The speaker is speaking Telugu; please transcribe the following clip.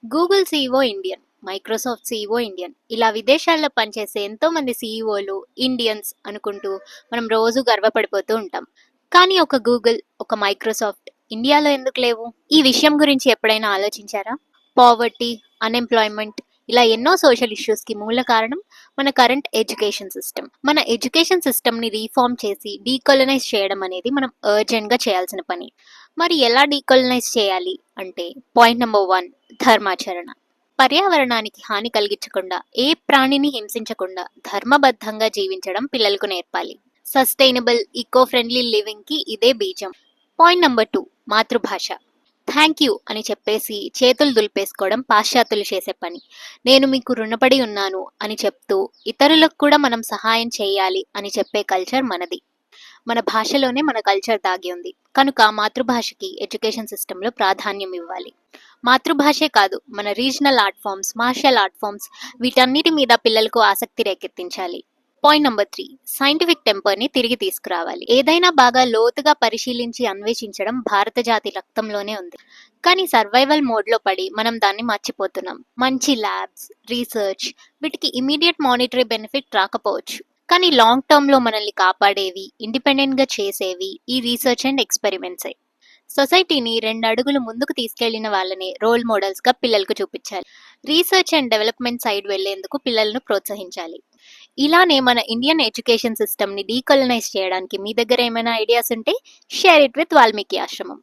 Google CEO Indian, Microsoft CEO Indian. ఇలా విదేశాల్లో పనిచేసే ఎంతో మంది సీఈఓలు ఇండియన్స్ అనుకుంటూ మనం రోజు గర్వపడిపోతూ ఉంటాం. కానీ ఒక గూగుల్, ఒక మైక్రోసాఫ్ట్ ఇండియాలో ఎందుకు లేవు? ఈ విషయం గురించి ఎప్పుడైనా ఆలోచించారా? పావర్టీ, అన్‌ఎంప్లాయ్‌మెంట్ ఇలా ఎన్నో సోషల్ ఇష్యూస్‌కి మూల కారణం మన కరెంట్ ఎడ్యుకేషన్ సిస్టమ్. మన ఎడ్యుకేషన్ సిస్టమ్‌ని రీఫార్మ్ చేసి డీకొలనైజ్ చేయడం అనేది మనం అర్జెంట్‌గా చేయాల్సిన పని. మరి ఎలా డీకొలనైజ్ చేయాలి అంటే పాయింట్ నంబర్ 1 ధర్మాచరణ. పర్యావరణానికి హాని కలిగించకుండా, ఏ ప్రాణిని హింసించకుండా ధర్మబద్ధంగా జీవించడం పిల్లలకు నేర్పాలి. సస్టైనబుల్, ఈకో ఫ్రెండ్లీ లివింగ్‌కి ఇదే బీజం. పాయింట్ నంబర్ 2 మాతృభాష. థ్యాంక్ యూ అని చెప్పేసి చేతులు దులిపేసుకోవడం పాశ్చాత్యులు చేసే పని. నేను మీకు రుణపడి ఉన్నాను అని చెప్తూ ఇతరులకు కూడా మనం సహాయం చేయాలి అని చెప్పే కల్చర్ మనది. మన భాషలోనే మన కల్చర్ దాగి ఉంది. కనుక మాతృభాషకి ఎడ్యుకేషన్ సిస్టంలో ప్రాధాన్యం ఇవ్వాలి. మాతృభాషే కాదు, మన regional art forms, martial art forms వీటన్నిటి మీద పిల్లలకు ఆసక్తి రేకెత్తించాలి. పాయింట్ నంబర్ 3 సైంటిఫిక్ టెంపర్‌ని తిరిగి తీసుకురావాలి. ఏదైనా బాగా లోతుగా పరిశీలించి అన్వేషించడం భారత జాతి రక్తంలోనే ఉంది. కానీ సర్వైవల్ మోడ్‌లో పడి మనం దాన్ని మర్చిపోతున్నాం. మంచి ల్యాబ్స్, రీసెర్చ్ వీటికి ఇమ్మీడియేట్ మానిటరీ బెనిఫిట్ రాకపోవచ్చు. కానీ లాంగ్ టర్మ్‌లో మనల్ని కాపాడేవి, ఇండిపెండెంట్‌గా చేసేవి ఈ రీసెర్చ్ అండ్ ఎక్స్‌పెరిమెంట్సే. సొసైటీని 2 అడుగులు ముందుకు తీసుకెళ్లిన వాళ్ళనే రోల్ మోడల్స్‌గా పిల్లలకు చూపించాలి. రీసెర్చ్ అండ్ డెవలప్‌మెంట్ సైడ్ వెళ్లేందుకు పిల్లలను ప్రోత్సహించాలి. ఇలానే మన ఇండియన్ ఎడ్యుకేషన్ సిస్టమ్‌ని డీకొలనైజ్ చేయడానికి మీ దగ్గర ఏమైనా ఐడియాస్ ఉంటే షేర్ ఇట్ విత్ వాల్మీకి ఆశ్రమం.